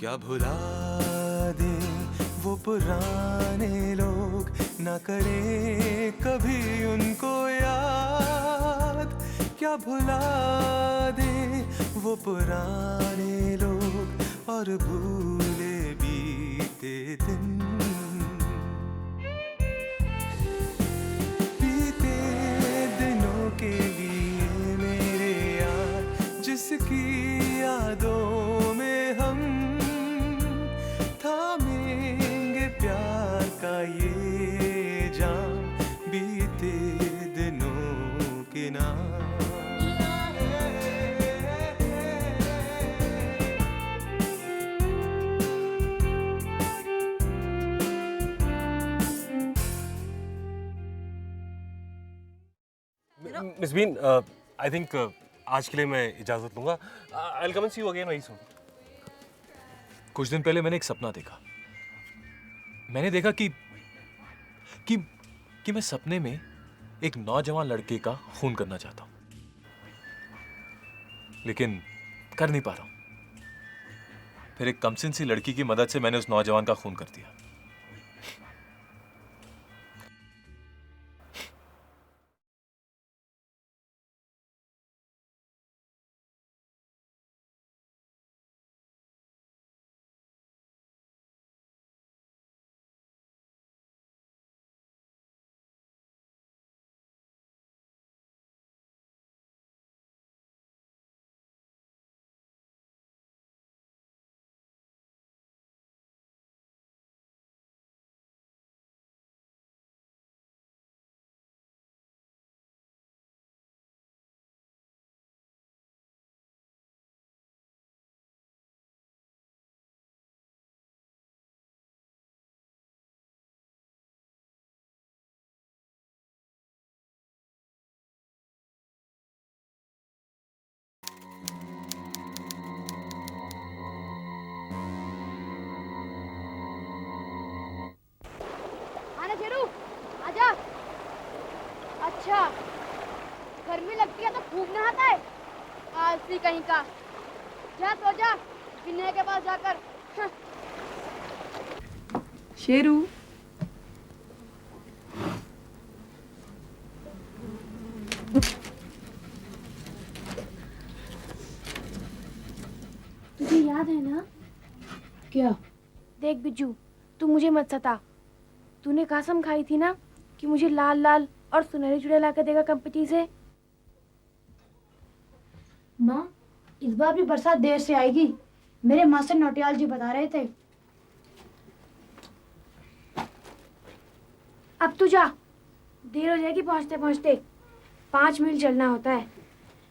क्या भुला दे वो पुराने लोग, ना करे कभी उनको याद। क्या भुला दे वो पुराने लोग और भूले बीते दिन। बीते दिनों के लिए मेरे यार, जिसकी यादों में हम थामेंगे प्यार का ये जाम, बीते दिनों के नाम। मिस बीन, आई थिंक आज के लिए मैं इजाजत लूंगा। I will come and see you again very soon. कुछ दिन पहले मैंने एक सपना देखा। मैंने देखा कि मैं सपने में एक नौजवान लड़के का खून करना चाहता हूं, लेकिन कर नहीं पा रहा हूं। फिर एक कमसिन सी लड़की की मदद से मैंने उस नौजवान का खून कर दिया। आजा। अच्छा, गर्मी लगती है तो खूब नहाता है, आलसी कहीं का। जा तो जा, विनय के पास जाकर। शेरू, तुझे याद है ना? क्या? देख बिज्जू, तू मुझे मत सता। तूने कसम खाई थी ना कि मुझे लाल लाल और सुनहरे चूड़े ला कर देगा कंपनी से। माँ, इस बार भी बरसात देर से आएगी, मेरे मास्टर नौटियाल जी बता रहे थे। अब तू जा, देर हो जाएगी पहुँचते पहुँचते। 5 मील चलना होता है।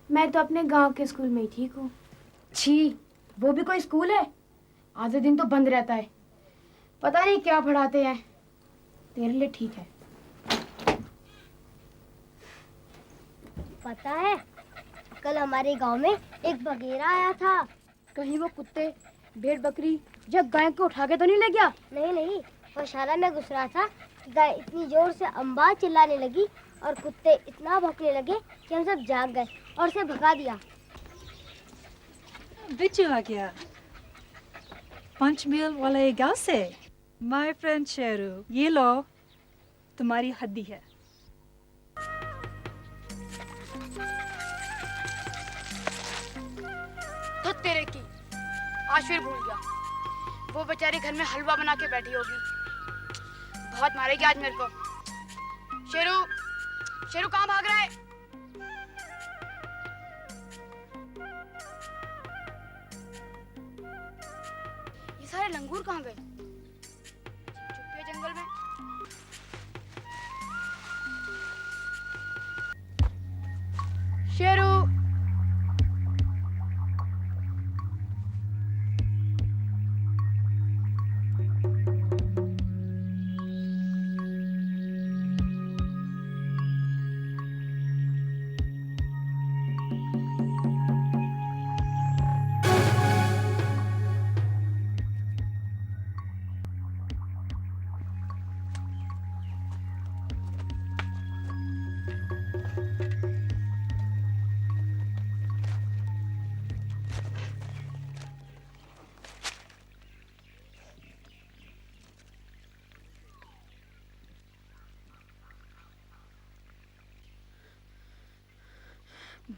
मैं तो अपने गांव के स्कूल में ही ठीक हूँ। छी, वो भी कोई स्कूल है? आधे दिन तो बंद रहता है, पता नहीं क्या पढ़ाते हैं। तेरे लिए ठीक है। पता है, कल हमारे गांव में एक बगेरा आया था। कहीं वो कुत्ते, भेड़ बकरी जब गाय को उठा के तो नहीं ले गया? नहीं नहीं, गौशाला में घुस रहा था कि गाय इतनी जोर से अम्बा चिल्लाने लगी और कुत्ते इतना भौंकने लगे कि हम सब जाग गए और उसे भगा दिया। बिच्छू आ गया, पंचमील वाले गांव से। माय फ्रेंड शेरू, ये लो, तुम्हारी हड्डी है। तो तेरे की आज फिर भूल गया। वो बेचारी घर में हलवा बना के बैठी होगी। बहुत मारेगी आज मेरे को। शेरू, शेरू कहाँ भाग रहा है? ये सारे लंगूर कहाँ गए? छुपे जंगल में। शेरू,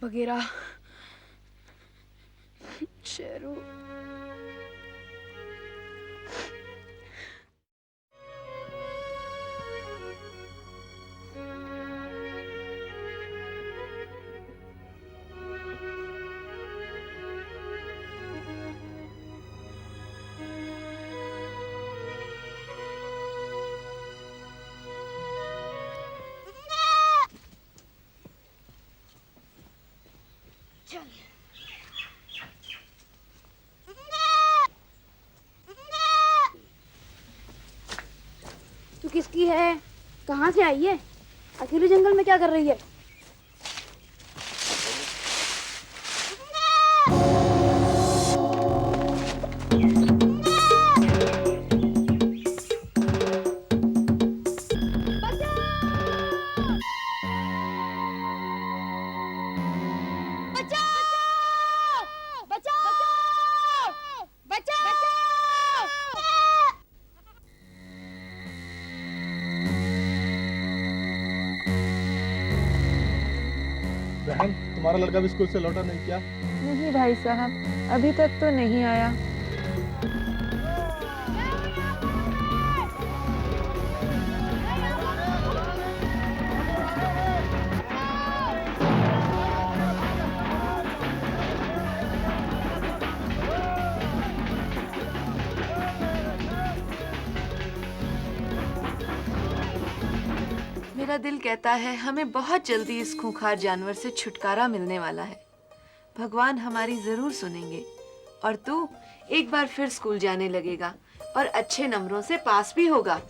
बगेरा, शेरू। तू किसकी है? कहाँ से आई है? अकेले जंगल में क्या कर रही है? बहन, तुम्हारा लड़का भी स्कूल से लौटा नहीं क्या? नहीं भाई साहब, अभी तक तो नहीं आया। मेरा दिल कहता है हमें बहुत जल्दी इस खूंखार जानवर से छुटकारा मिलने वाला है। भगवान हमारी जरूर सुनेंगे और तू एक बार फिर स्कूल जाने लगेगा और अच्छे नंबरों से पास भी होगा।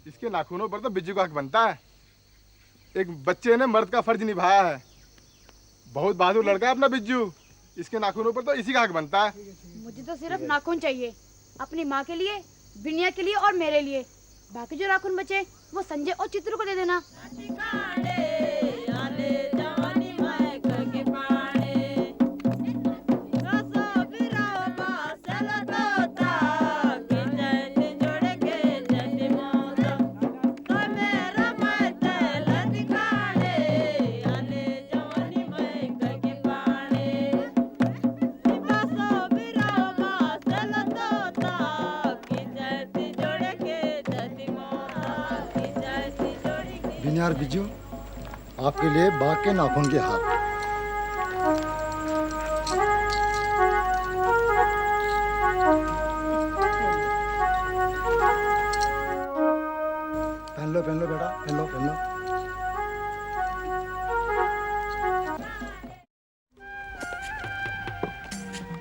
इसके नाखूनों पर तो बिज्जू का हक बनता है। एक बच्चे ने मर्द का फर्ज निभाया है। बहुत बहादुर लड़का है अपना बिज्जू। इसके नाखूनों पर तो इसी का हक बनता है। मुझे तो सिर्फ नाखून चाहिए, अपनी माँ के लिए, बिनिया के लिए और मेरे लिए। बाकी जो नाखून बचे वो संजय और चित्रू को दे देना। बिनिया और बिज्जू, आपके लिए बाघ के नाखून के हार। पहन लो बेटा, पहन लो।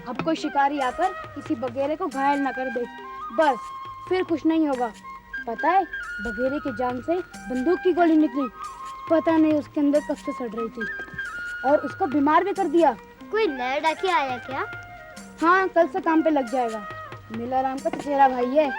अब कोई शिकारी आकर किसी बगेरे को घायल न कर दे, बस फिर कुछ नहीं होगा। पता है, बगेरे की जान से बंदूक की गोली निकली, पता नहीं उसके अंदर कब से सड़ रही थी, और उसको बीमार भी कर दिया। कोई नया डाकिया आया क्या? हाँ, कल से काम पे लग जाएगा। मिलाराम का चचेरा भाई है।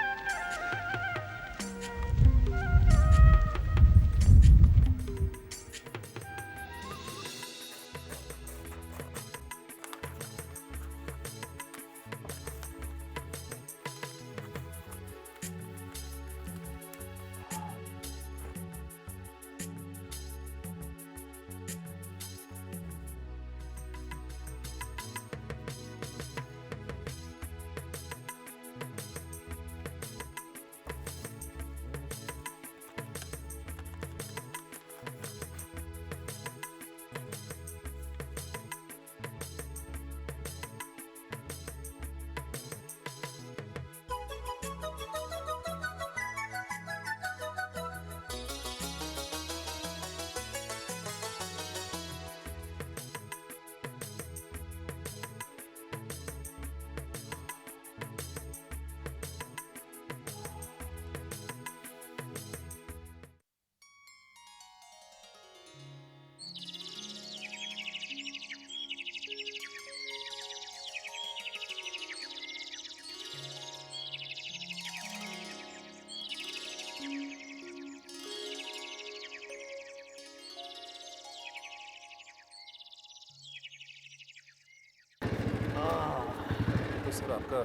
तो सर आपका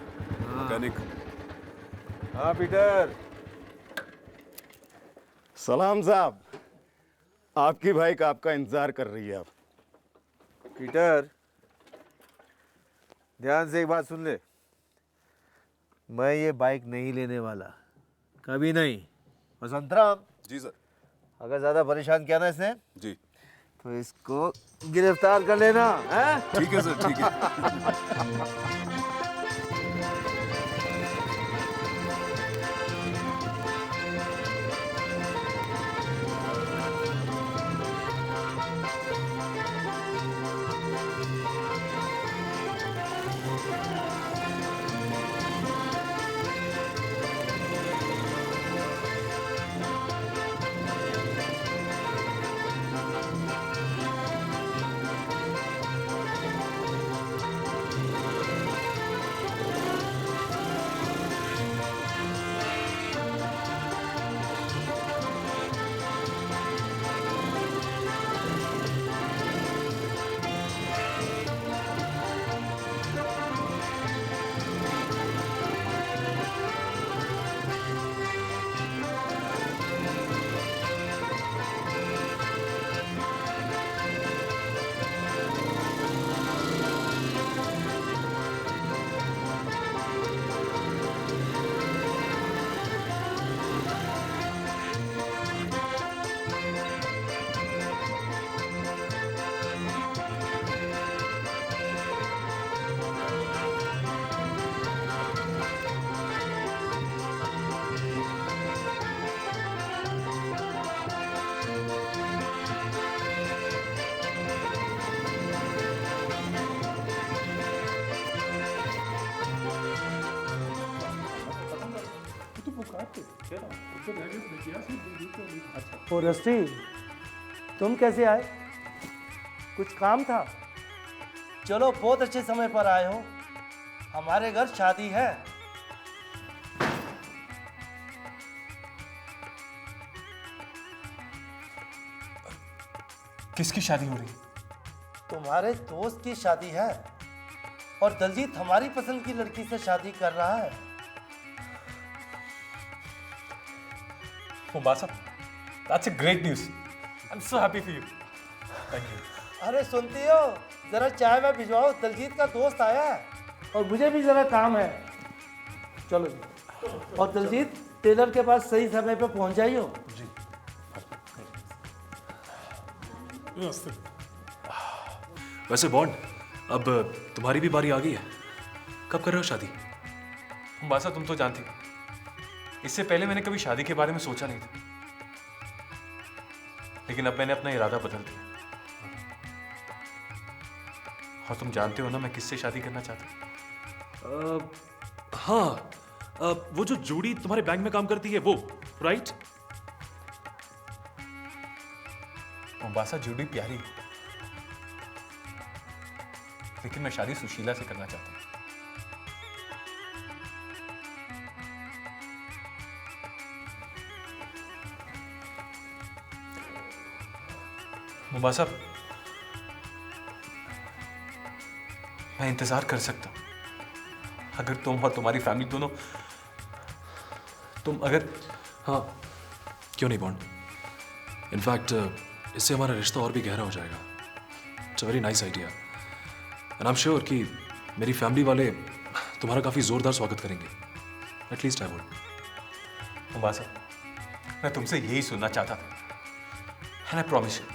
मैकेनिक। हाँ पीटर। सलाम साहब, आपकी बाइक आपका इंतजार कर रही है अब। पीटर ध्यान से एक बात सुन ले, मैं ये बाइक नहीं लेने वाला, कभी नहीं। वसंतराम। जी सर। अगर ज्यादा परेशान किया ना इसने जी तो इसको गिरफ्तार कर लेना है। ठीक है सर, ठीक है। ओ रस्टी, तुम कैसे आए? कुछ काम था? चलो बहुत अच्छे समय पर आए हो, हमारे घर शादी है। किसकी शादी हो रही? तुम्हारे दोस्त की शादी है और दलजीत हमारी पसंद की लड़की से शादी कर रहा है। Mombasa, that's a great news. I'm so happy for you. Thank you. अरे सुनती हो, जरा चाय में भिजवाओ, दलजीत का दोस्त आया है और मुझे भी जरा काम है। चलो जी। और दलजीत टेलर के पास सही समय पे पहुंच जाइयो। जी। वैसे बॉन्ड, अब तुम्हारी भी बारी आ गई है। कब कर रहे हो शादी? मोम्बासा, तुम तो जानती हो, इससे पहले मैंने कभी शादी के बारे में सोचा नहीं था, लेकिन अब मैंने अपना इरादा बदल दिया। और तुम जानते हो ना मैं किससे शादी करना चाहता हूँ? हाँ, वो जो जूड़ी तुम्हारे बैंक में काम करती है वो, राइट? मोम्बासा, जूड़ी प्यारी है, लेकिन मैं शादी सुशीला से करना चाहता हूँ। मोम्बासा, मैं इंतजार कर सकता हूं अगर तुम और तुम्हारी फैमिली दोनों, तुम अगर, हाँ क्यों नहीं बॉन्ड? इनफैक्ट इससे हमारा रिश्ता और भी गहरा हो जाएगा। It's a very nice idea and I am sure कि मेरी फैमिली वाले तुम्हारा काफ़ी ज़ोरदार स्वागत करेंगे। At least I would. मोम्बासा, मैं तुमसे यही सुनना चाहता था एंड आई प्रॉमिस यू,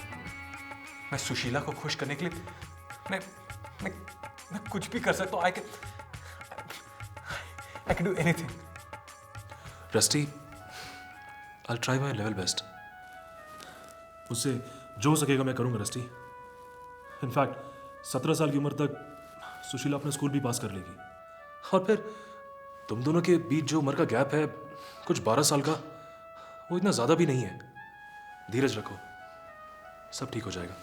मैं सुशीला को खुश करने के लिए मैं कुछ भी कर सकता हूँ। I can do anything. Rusty, I try my level best. मुझसे जो हो सकेगा मैं करूँगा रस्टी। इनफैक्ट 17 साल की उम्र तक सुशीला अपना स्कूल भी पास कर लेगी, और फिर तुम दोनों के बीच जो उम्र का गैप है, कुछ 12 साल का, वो इतना ज़्यादा भी नहीं है। धीरज रखो, सब ठीक हो जाएगा।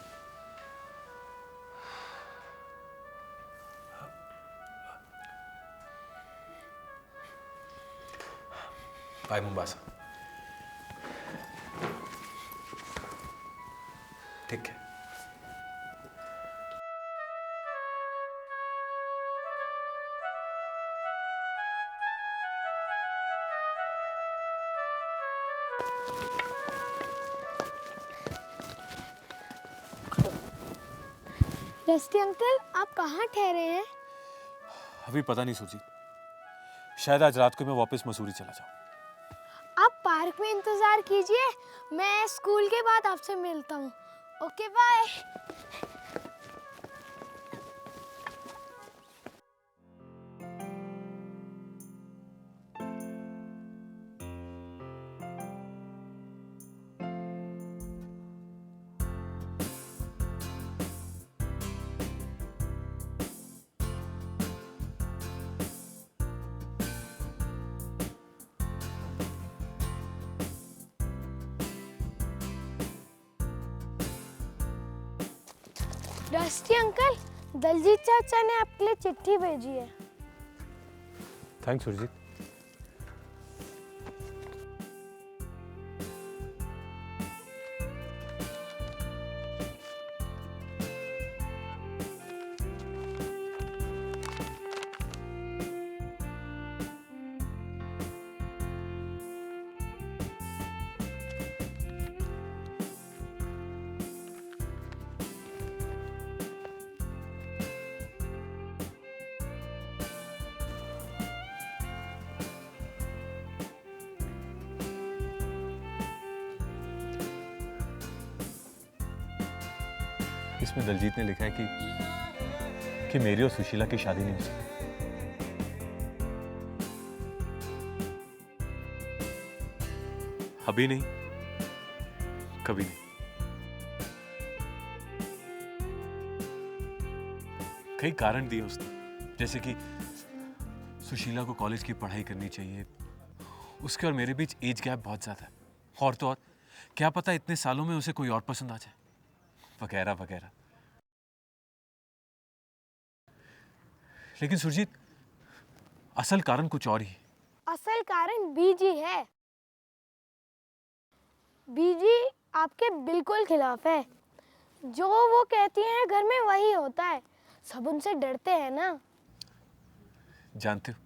Bye Mombasa. ठीक है। रस्टी अंकल, आप कहाँ ठहरे हैं? अभी पता नहीं सुरजीत, शायद आज रात को मैं वापस मसूरी चला जाऊं। आप पार्क में इंतजार कीजिए, मैं स्कूल के बाद आपसे मिलता हूँ। Okay bye. Rusty uncle, Daljeet चाचा ने आपके लिए चिट्ठी भेजी है। थैंक्स सुरजीत। इसमें दलजीत ने लिखा है कि मेरी और सुशीला की शादी नहीं हो सकती। अभी नहीं, कभी नहीं। कई कारण दिए उसने, जैसे कि सुशीला को कॉलेज की पढ़ाई करनी चाहिए, उसके और मेरे बीच एज गैप बहुत ज्यादा है, और तो और क्या पता इतने सालों में उसे कोई और पसंद आ जाए, वगैरह वगैरह। लेकिन सुरजीत, असल कारण कुछ और ही है। असल कारण बीजी है। बीजी आपके बिल्कुल खिलाफ है। जो वो कहती हैं घर में वही होता है। सब उनसे डरते हैं ना। जानते हो,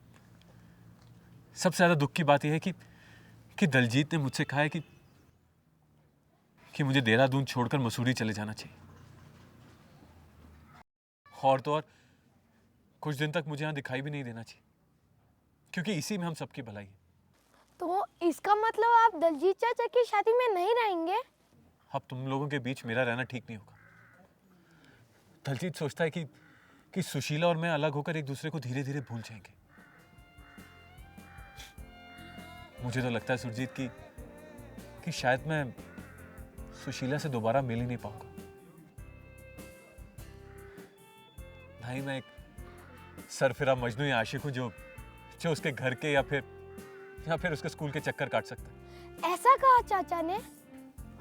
सबसे ज्यादा दुख की बात यह है कि दलजीत ने मुझसे कहा है कि मुझे देहरादून छोड़कर मसूरी चले जाना चाहिए, और तो और कुछ दिन तक मुझे यहाँ दिखाई भी नहीं देना चाहिए, क्योंकि इसी में हम सबकी भलाई है। तो इसका मतलब आप दलजीत चाचा की शादी में नहीं रहेंगे? अब तुम लोगों के बीच मेरा रहना ठीक नहीं होगा। दलजीत सोचता है कि सुशीला और मैं अलग होकर एक दूसरे को धीरे धीरे भूल जाएंगे। मुझे तो लगता है सुरजीत कि शायद मैं सुशीला से दोबारा मिल ही नहीं पाऊंगा। नहीं, मैं एक सरफिरा मजनू या आशिक हूं जो उसके घर के या फिर उसके स्कूल के चक्कर काट सकता है। ऐसा कहा चाचा ने?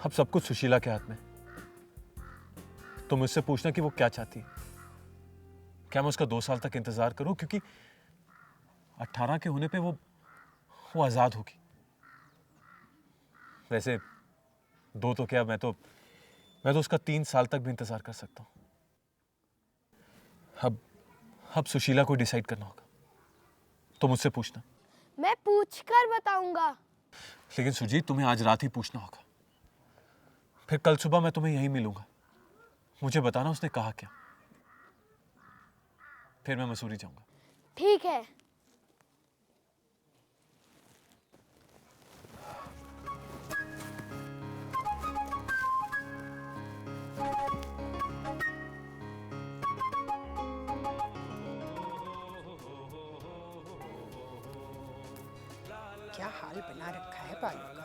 अब सब कुछ सुशीला के हाथ में। तुम मुझसे पूछना कि वो क्या चाहती है। क्या मैं उसका 2 साल तक इंतजार करूं, क्योंकि 18 के होने पे वो आजाद होगी। वैसे 2 तो क्या, मैं तो उसका 3 साल तक भी इंतजार कर सकता हूं। अब सुशीला को डिसाइड करना होगा, तो मुझसे पूछना। मैं पूछकर बताऊंगा। लेकिन सुरजीत, तुम्हें आज रात ही पूछना होगा, फिर कल सुबह मैं तुम्हें यहीं मिलूंगा। मुझे बताना उसने कहा क्या, फिर मैं मसूरी जाऊंगा। ठीक है। क्या हाल बना रखा है बालों का।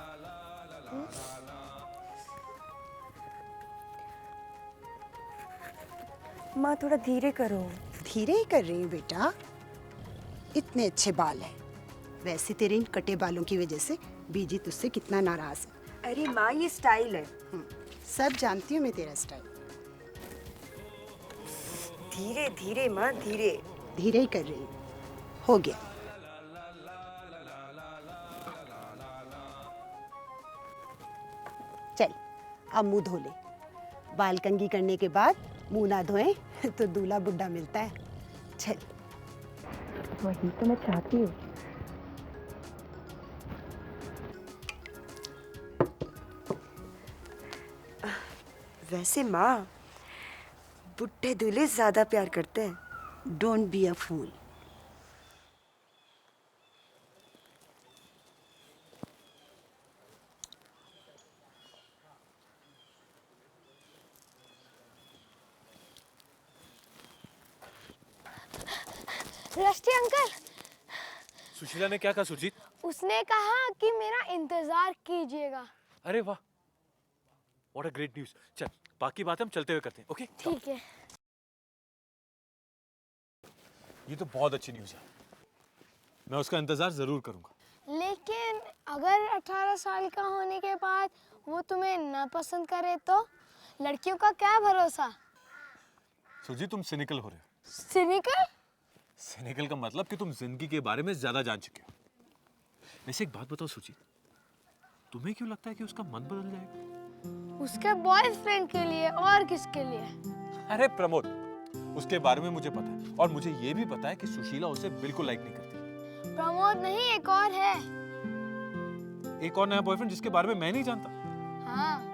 माँ थोड़ा धीरे करो। धीरे ही कर रही हूँ बेटा, इतने अच्छे बाल हैं। वैसे तेरे इन कटे बालों की वजह से बीजी तुझसे कितना नाराज है। अरे माँ, ये स्टाइल है। सब जानती हूँ मैं तेरा स्टाइल। धीरे धीरे माँ, धीरे धीरे ही कर रही हूँ। हो गया। चल अब मुंह धो ले। बाल कंघी करने के बाद मुंह ना धोए तो दूल्हा बुड्ढा मिलता है। चल। वही तो मैं चाहती हूँ। वैसे माँ, बुढ़े दूल्हे ज्यादा प्यार करते हैं। Don't be a fool. Rusty uncle, Sushila ने क्या कहा सुरजीत? उसने कहा कि मेरा इंतजार कीजिएगा। अरे वाह, व्हाट अ ग्रेट न्यूज़। चल, बाकी बात हम चलते हुए करते हैं, ओके? ठीक है। ये तो बहुत अच्छी न्यूज़ है, मैं उसका इंतजार जरूर करूंगा। लेकिन अगर 18 साल का होने के बाद वो तुम्हें ना पसंद करे तो लड़कियों का क्या भरोसा। सुरजीत, तुम सिनिकल हो रहे हो। सिनिकल? सिनिकल का मतलब कि तुम जिंदगी के बारे में ज्यादा जान चुके हो। वैसे एक बात बताओ सुरजीत, तुम्हें क्यों लगता है कि उसका मन बदल जाएगा? उसके बॉयफ्रेंड के लिए और किसके लिए? अरे प्रमोद, उसके बारे में मुझे पता है, और मुझे ये भी पता है कि सुशीला उसे बिल्कुल लाइक नहीं करती। प्रमोद नहीं, एक और है। एक और नया बॉयफ्रेंड जिसके बारे में मैं नहीं जानता? हाँ।